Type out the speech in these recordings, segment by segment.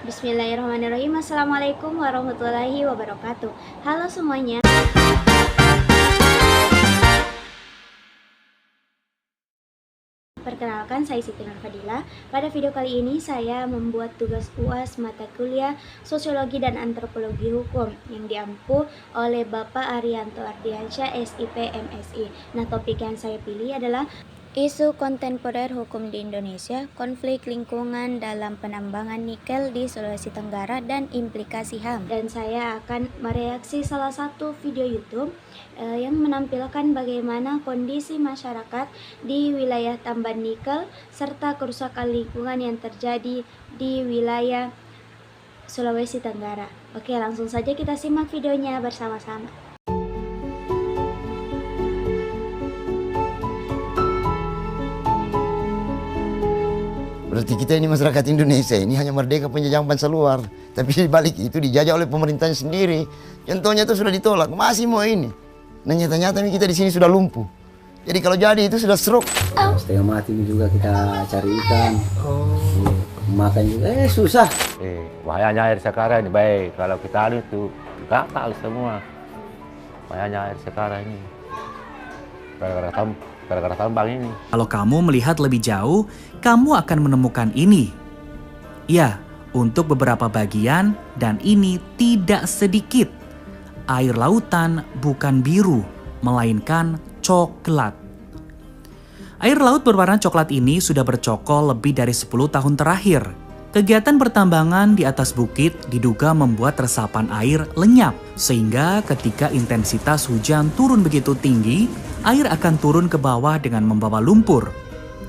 Bismillahirrahmanirrahim. Assalamualaikum warahmatullahi wabarakatuh. Halo semuanya. Perkenalkan, saya Siti Nurfadila. Pada video kali ini saya membuat tugas UAS mata kuliah Sosiologi dan Antropologi Hukum yang diampu oleh Bapak Arianto Ardiansyah, SIP MSI. Nah, topik yang saya pilih adalah isu kontemporer hukum di Indonesia, konflik lingkungan dalam penambangan nikel di Sulawesi Tenggara, dan implikasi HAM. Dan saya akan mereaksi salah satu video YouTube yang menampilkan bagaimana kondisi masyarakat di wilayah tambang nikel serta kerusakan lingkungan yang terjadi di wilayah Sulawesi Tenggara. Oke, langsung saja kita simak videonya bersama-sama. Berarti kita ini masyarakat Indonesia ini hanya merdeka penjajahan bangsa luar, tapi di balik itu dijajah oleh pemerintahnya sendiri. Contohnya itu sudah ditolak, masih mau ini. Nah nyata-nyata kita di sini sudah lumpuh. Jadi kalau jadi itu sudah stroke. Setengah mati juga kita cari ikan. Makan juga susah. Bahayanya air sekarang ini baik. Kalau kita anu itu gatal semua. Bahayanya air sekarang ini. Gara-gara tambang ini. Kalau kamu melihat lebih jauh, kamu akan menemukan ini. Ya, untuk beberapa bagian, dan ini tidak sedikit. Air lautan bukan biru, melainkan coklat. Air laut berwarna coklat ini sudah bercokol lebih dari 10 tahun terakhir. Kegiatan pertambangan di atas bukit diduga membuat resapan air lenyap, sehingga ketika intensitas hujan turun begitu tinggi, air akan turun ke bawah dengan membawa lumpur.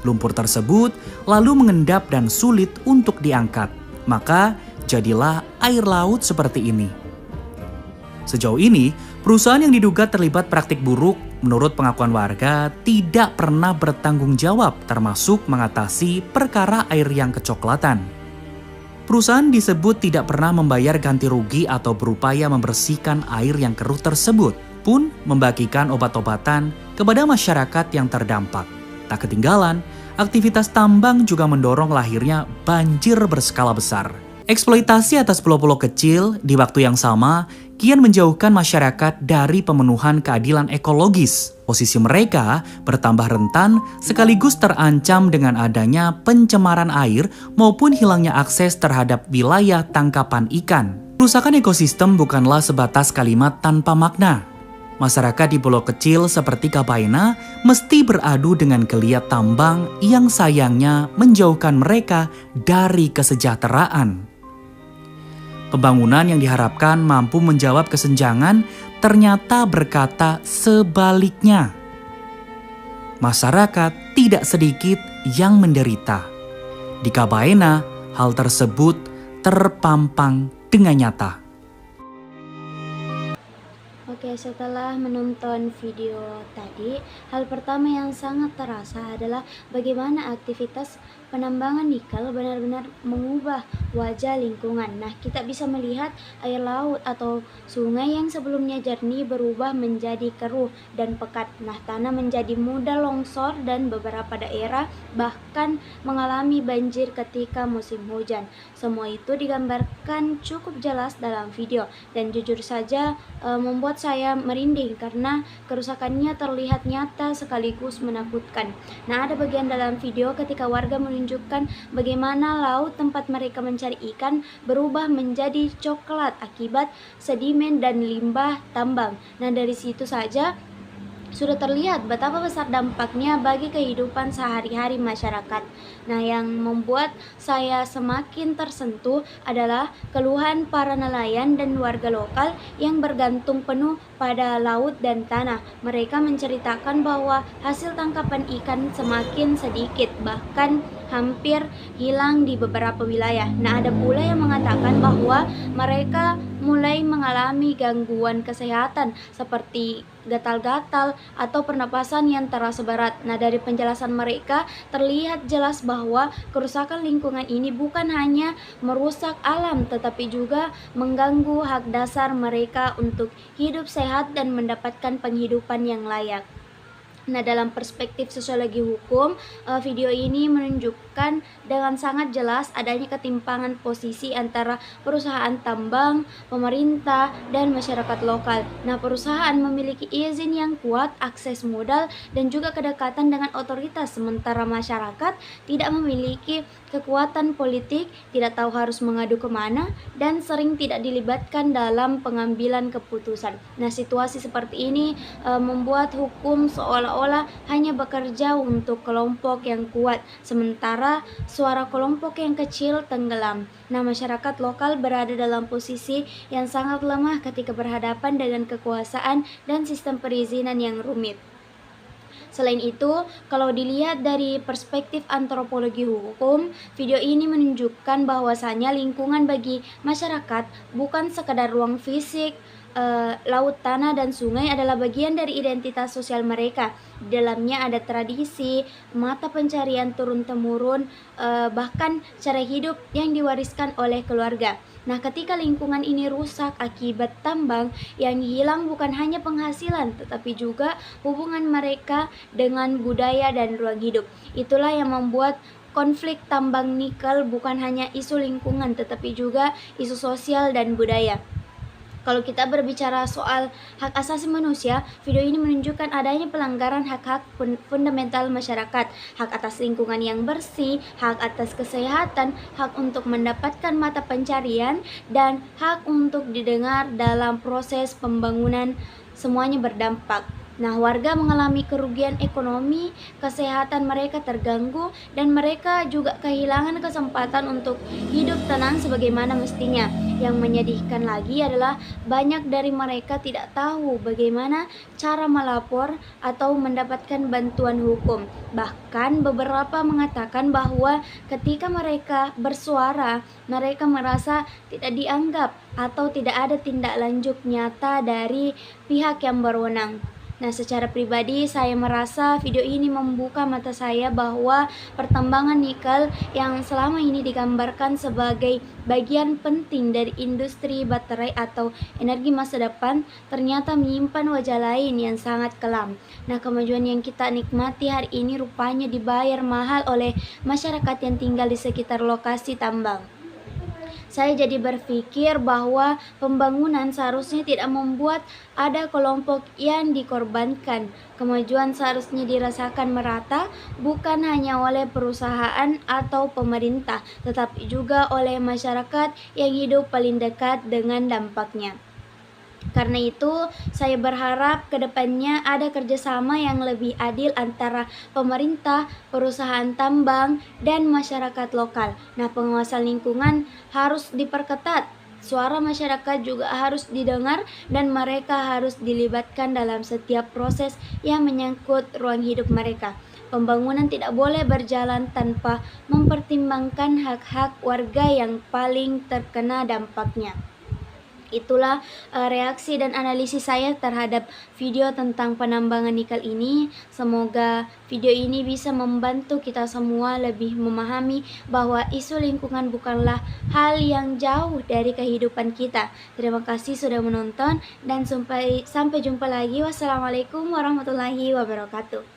Lumpur tersebut lalu mengendap dan sulit untuk diangkat. Maka jadilah air laut seperti ini. Sejauh ini, perusahaan yang diduga terlibat praktik buruk menurut pengakuan warga tidak pernah bertanggung jawab termasuk mengatasi perkara air yang kecoklatan. Perusahaan disebut tidak pernah membayar ganti rugi atau berupaya membersihkan air yang keruh tersebut, pun membagikan obat-obatan kepada masyarakat yang terdampak. Tak ketinggalan, aktivitas tambang juga mendorong lahirnya banjir berskala besar. Eksploitasi atas pulau-pulau kecil di waktu yang sama kian menjauhkan masyarakat dari pemenuhan keadilan ekologis. Posisi mereka bertambah rentan sekaligus terancam dengan adanya pencemaran air maupun hilangnya akses terhadap wilayah tangkapan ikan. Kerusakan ekosistem bukanlah sebatas kalimat tanpa makna. Masyarakat di pulau kecil seperti Kabaena mesti beradu dengan geliat tambang yang sayangnya menjauhkan mereka dari kesejahteraan. Pembangunan yang diharapkan mampu menjawab kesenjangan ternyata berkata sebaliknya. Masyarakat tidak sedikit yang menderita. Di Kabaena, hal tersebut terpampang dengan nyata. Oke, setelah menonton video tadi, hal pertama yang sangat terasa adalah bagaimana aktivitas penambangan nikel benar-benar mengubah wajah lingkungan. Nah, kita bisa melihat air laut atau sungai yang sebelumnya jernih berubah menjadi keruh dan pekat. Nah, tanah menjadi mudah longsor dan beberapa daerah bahkan mengalami banjir ketika musim hujan. Semua itu digambarkan cukup jelas dalam video dan jujur saja membuat saya merinding karena kerusakannya terlihat nyata sekaligus menakutkan. Nah, ada bagian dalam video ketika warga menunjukkan bagaimana laut tempat mereka mencari ikan berubah menjadi coklat akibat sedimen dan limbah tambang. Nah, dari situ saja sudah terlihat betapa besar dampaknya bagi kehidupan sehari-hari masyarakat. Nah, yang membuat saya semakin tersentuh adalah keluhan para nelayan dan warga lokal yang bergantung penuh pada laut dan tanah. Mereka menceritakan bahwa hasil tangkapan ikan semakin sedikit, bahkan hampir hilang di beberapa wilayah. Nah, ada pula yang mengatakan bahwa mereka mulai mengalami gangguan kesehatan seperti gatal-gatal atau pernapasan yang terasa berat. Nah, dari penjelasan mereka terlihat jelas bahwa kerusakan lingkungan ini bukan hanya merusak alam tetapi juga mengganggu hak dasar mereka untuk hidup sehat dan mendapatkan penghidupan yang layak. Nah, dalam perspektif sosiologi hukum, video ini menunjukkan dengan sangat jelas adanya ketimpangan posisi antara perusahaan tambang, pemerintah, dan masyarakat lokal. Nah, perusahaan memiliki izin yang kuat, akses modal, dan juga kedekatan dengan otoritas, sementara masyarakat tidak memiliki kekuatan politik, tidak tahu harus mengadu kemana, dan sering tidak dilibatkan dalam pengambilan keputusan. Nah, situasi seperti ini membuat hukum seolah-olah hanya bekerja untuk kelompok yang kuat, sementara suara kelompok yang kecil tenggelam. Nah, masyarakat lokal berada dalam posisi yang sangat lemah ketika berhadapan dengan kekuasaan dan sistem perizinan yang rumit. Selain itu, kalau dilihat dari perspektif antropologi hukum, video ini menunjukkan bahwasanya lingkungan bagi masyarakat bukan sekadar ruang fisik, laut, tanah, dan sungai adalah bagian dari identitas sosial mereka. Di dalamnya ada tradisi, mata pencarian turun-temurun, bahkan cara hidup yang diwariskan oleh keluarga. Nah, ketika lingkungan ini rusak akibat tambang, yang hilang bukan hanya penghasilan, tetapi juga hubungan mereka dengan budaya dan ruang hidup. Itulah yang membuat konflik tambang nikel bukan hanya isu lingkungan, tetapi juga isu sosial dan budaya. Kalau kita berbicara soal hak asasi manusia, video ini menunjukkan adanya pelanggaran hak-hak fundamental masyarakat, hak atas lingkungan yang bersih, hak atas kesehatan, hak untuk mendapatkan mata pencarian, dan hak untuk didengar dalam proses pembangunan. Semuanya berdampak. Nah, warga mengalami kerugian ekonomi, kesehatan mereka terganggu, dan mereka juga kehilangan kesempatan untuk hidup tenang sebagaimana mestinya. Yang menyedihkan lagi adalah banyak dari mereka tidak tahu bagaimana cara melapor atau mendapatkan bantuan hukum. Bahkan beberapa mengatakan bahwa ketika mereka bersuara, mereka merasa tidak dianggap atau tidak ada tindak lanjut nyata dari pihak yang berwenang. Nah, secara pribadi saya merasa video ini membuka mata saya bahwa pertambangan nikel yang selama ini digambarkan sebagai bagian penting dari industri baterai atau energi masa depan ternyata menyimpan wajah lain yang sangat kelam. Nah, kemajuan yang kita nikmati hari ini rupanya dibayar mahal oleh masyarakat yang tinggal di sekitar lokasi tambang. Saya jadi berpikir bahwa pembangunan seharusnya tidak membuat ada kelompok yang dikorbankan. Kemajuan seharusnya dirasakan merata, bukan hanya oleh perusahaan atau pemerintah, tetapi juga oleh masyarakat yang hidup paling dekat dengan dampaknya. Karena itu, saya berharap ke depannya ada kerjasama yang lebih adil antara pemerintah, perusahaan tambang, dan masyarakat lokal. Nah, pengawasan lingkungan harus diperketat, suara masyarakat juga harus didengar, dan mereka harus dilibatkan dalam setiap proses yang menyangkut ruang hidup mereka. Pembangunan tidak boleh berjalan tanpa mempertimbangkan hak-hak warga yang paling terkena dampaknya. Itulah reaksi dan analisis saya terhadap video tentang penambangan nikel ini. Semoga video ini bisa membantu kita semua lebih memahami bahwa isu lingkungan bukanlah hal yang jauh dari kehidupan kita. Terima kasih sudah menonton dan sampai jumpa lagi. Wassalamualaikum warahmatullahi wabarakatuh.